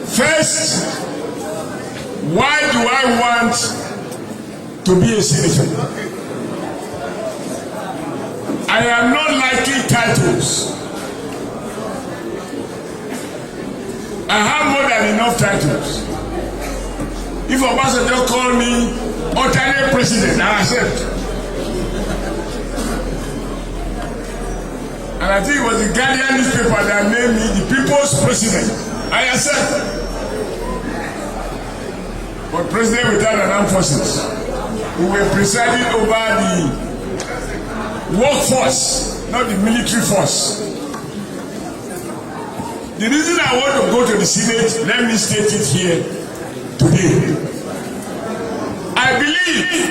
First, why do I want to be a senator? I am not liking titles. I have more than enough titles. If Obasanjo call me alternate president, I accept. And I think it was the Guardian newspaper that named me the people's president. I accept. But president without an armed forces, who were presiding over the workforce, not the military force. The reason I want to go to the Senate, let me state it here today. I believe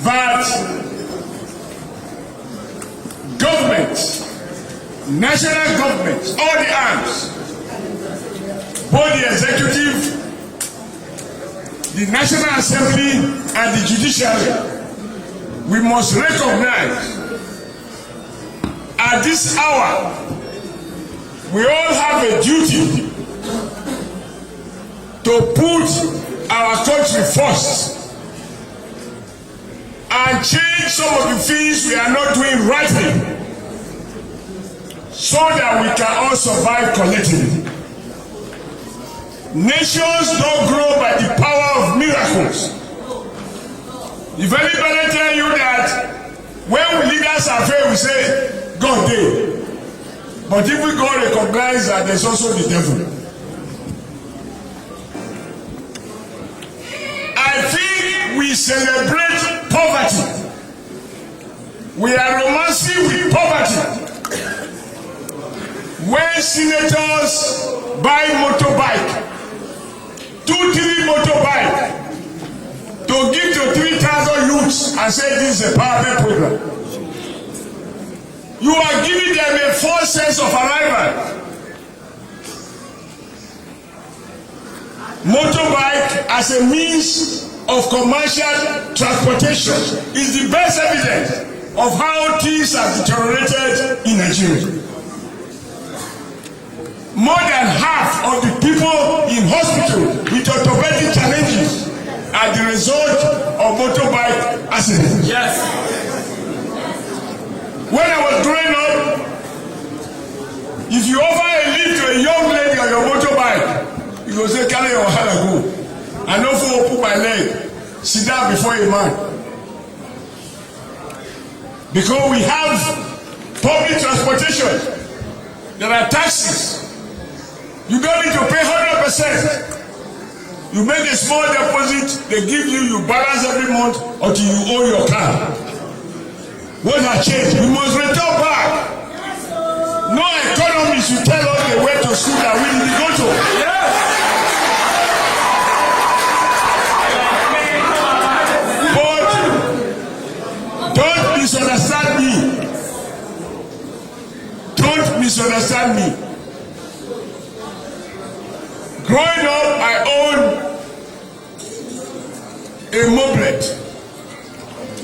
that government, national government, all the arms, both the executive, the National Assembly, and the judiciary, we must recognize at this hour we all have a duty to put our country first and change some of the things we are not doing rightly so that we can all survive collectively. Nations don't grow by the power of miracles. If anybody tell you that when leaders are failed, we say, God did. But if we go recognize that there's also the devil. I think we celebrate poverty. We are romancing with poverty. When senators buy motorbike, 2-3 motorbike, to give to 3,000 youths and say this is a powerful program. You are giving them a false sense of arrival. Motorbike as a means of commercial transportation is the best evidence of how things have deteriorated in Nigeria. More than half of the people in hospital with orthopedic challenges are the result of motorbike accidents. Yes. When I was growing up, if you offer a lift to a young lady on your motorbike, you go say, carry your hand and go. I know for put my leg, sit down before a man. Because we have public transportation, there are taxis. You don't need to pay 100%. You make a small deposit, they give you, you balance every month until you own your car. What has changed? We must return back. No economist will tell us the way to school that we need to go to. But don't misunderstand me. Don't misunderstand me. Growing up, I owned a moped.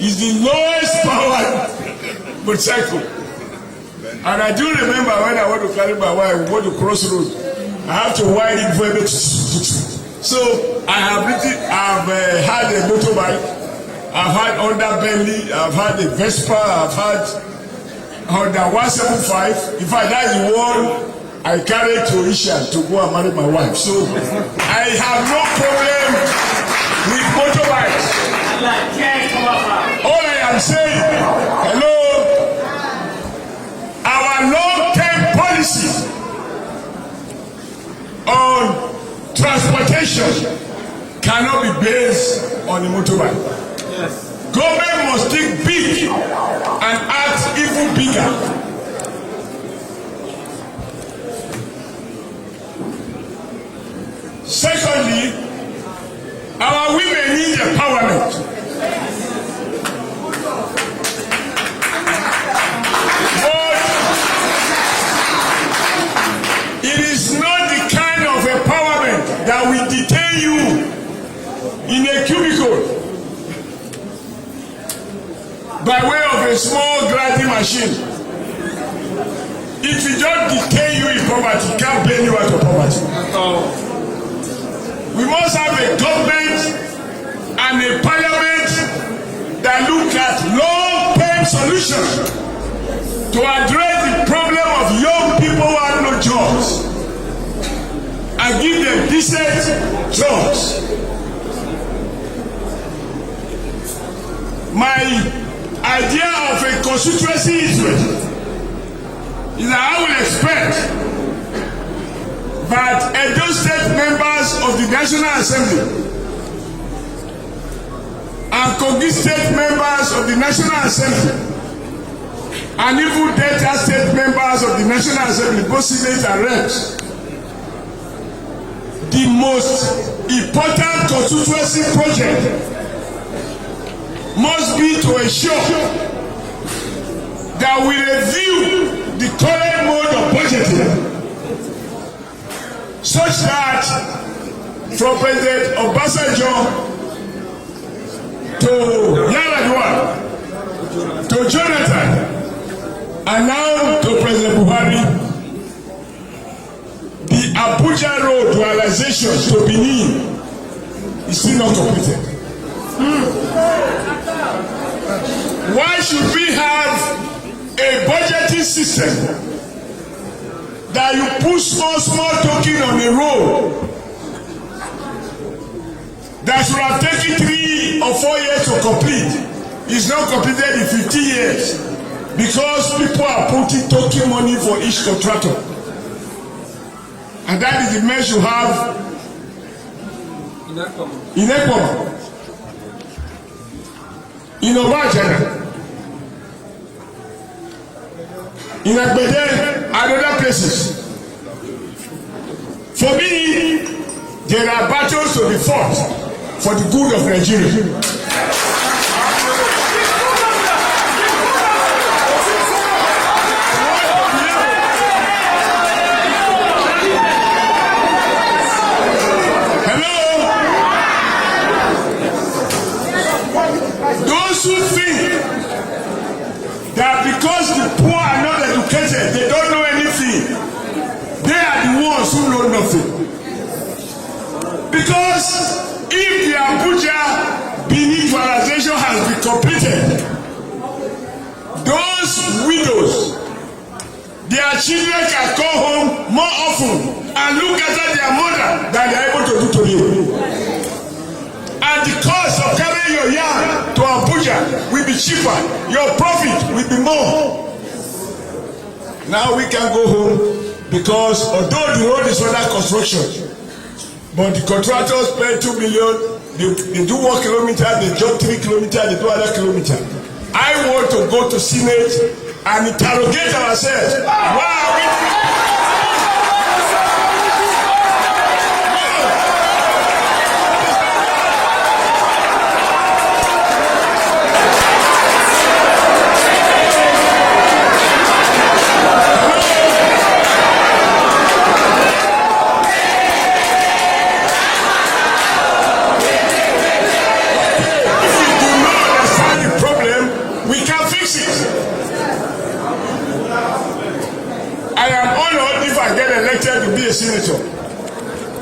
It's the lowest powered motorcycle. And I do remember when I want to carry my wife, we want to cross road. I have to wind it for a So I have had a motorbike, I've had Honda Bentley, I've had a Vespa, I've had Honda 175. In fact, that's the one I carried to Isha to go and marry my wife. So I have no problem with motorbikes. All I am saying, hello, our long-term policy on transportation cannot be based on the motorbike. Yes. Government must think big and act even bigger. Secondly, our women need empowerment. But it is not the kind of empowerment that will detain you in a cubicle by way of a small grinding machine. If it just detain you in poverty, can't blame you out of poverty. a parliament that look at long-term solutions to address the problem of young people who have no jobs and give them decent jobs. My idea of a constituency is that I will expect that Edo State members of the National Assembly and Kogi State members of the National Assembly and even Delta State members of the National Assembly, both Senate and Reps, the most important constituency project must be to ensure that we review the current mode of budgeting such that from President Obasanjo to Yar'Adua to Jonathan and now to President Buhari, the Abuja Road dualization to Benin is still not completed. Why should we have a budgeting system that you put small token on a road that should have taken 3 or 4 years to complete is not completed in 50 years because people are putting token money for each contractor, and that is the mess you have in Ekpoma, in Obajana, in Agbede and other places. For me, there are battles to be fought for the good of Nigeria. Hello? Those who think that because the poor are not educated, they don't know anything, they are the ones who know nothing. Because if the Abuja Benin dualization has been completed, those widows, their children can come home more often and look after their mother than they are able to do today. And the cost of carrying your yam to Abuja will be cheaper. Your profit will be more. Now we can go home because although the road is under construction, but the contractors pay 2 million, they do 1 kilometer, they jump 3 kilometers, they do another kilometer. I want to go to Senate and interrogate ourselves. Why are we? To be a senator,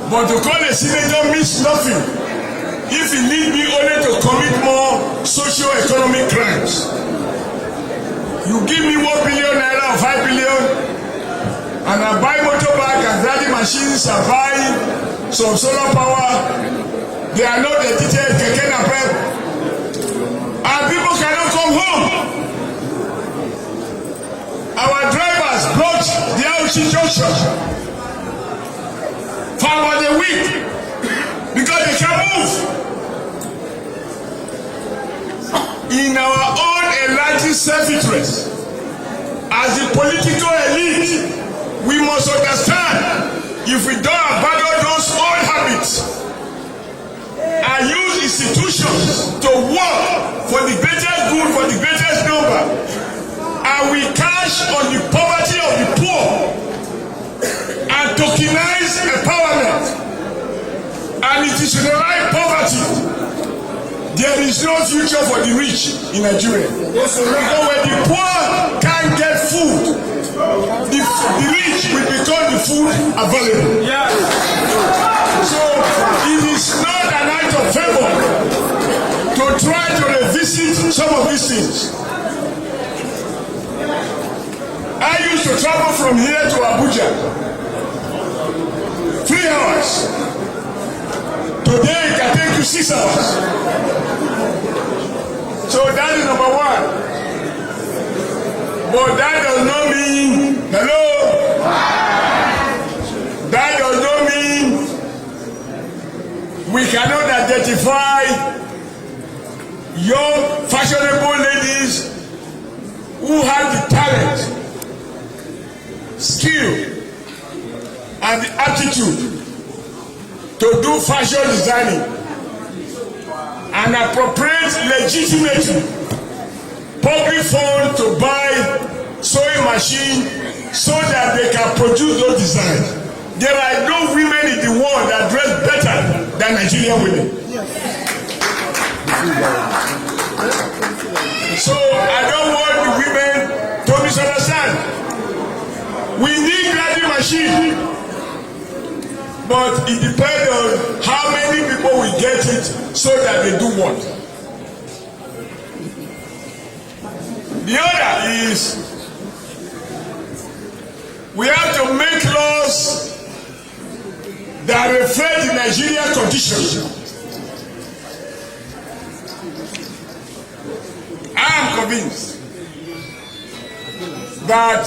but to call a senator means nothing if he need me only to commit more socio-economic crimes. You give me 1 billion naira or 5 billion, and I buy motorbike and driving machines, I buy some solar power. They are not edited, keke napep, and people cannot come home. Our drivers blocked the Auchi junction for about a week because they can't move. In our own enlightened self-interest, as the political elite, we must understand if we don't abandon those old habits and use institutions to work for the greatest good, for the greatest number, and we cash on the poverty of the poor and tokenize empowerment and institutionalize poverty, there is no future for the rich in Nigeria. Because when the poor can't get food, the rich will become the food available. So it is not an act of favor travel from here to Abuja. 3 hours. Today it can take you 6 hours. So that is number one. But that does not mean, hello? That does not mean we cannot identify young, fashionable ladies who have the talent, skill, and the aptitude to do fashion designing and appropriate legitimately public funds to buy sewing machine so that they can produce those designs. There are no women in the world that dress better than Nigerian women. So I don't want the women to misunderstand. We need grinding machine, but it depends on how many people will get it so that they do what. The other is we have to make laws that reflect the Nigerian condition. I am convinced that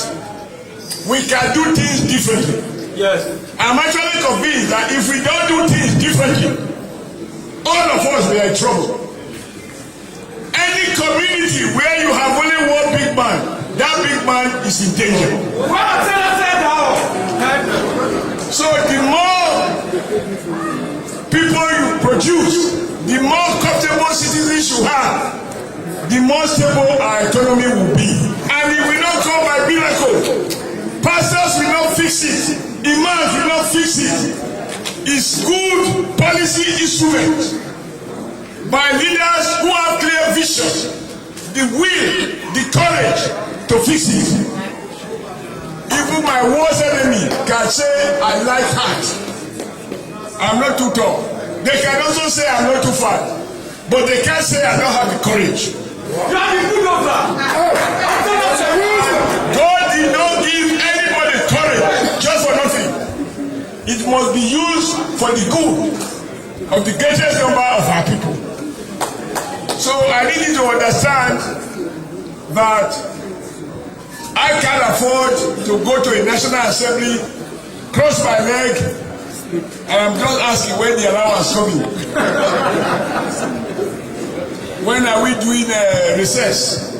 we can do things differently. Yes. I'm actually convinced that if we don't do things differently, all of us will be in trouble. Any community where you have only one big man, that big man is in danger. So the more people you produce, the more comfortable citizens you have, the more stable our economy will be. And it will not come by miracle. Pastors will not fix it. Imams will not fix it. It's good policy instrument by leaders who have clear vision, the will, the courage to fix it. Even my worst enemy can say, I like height. I'm not too tall. They can also say I'm not too fat. But they can't say I don't have the courage. God did not give anybody courage just for nothing. It must be used for the good of the greatest number of our people. So I need you to understand that I can't afford to go to a National Assembly, cross my leg, and I'm just asking when the allowance coming. When are we doing recess?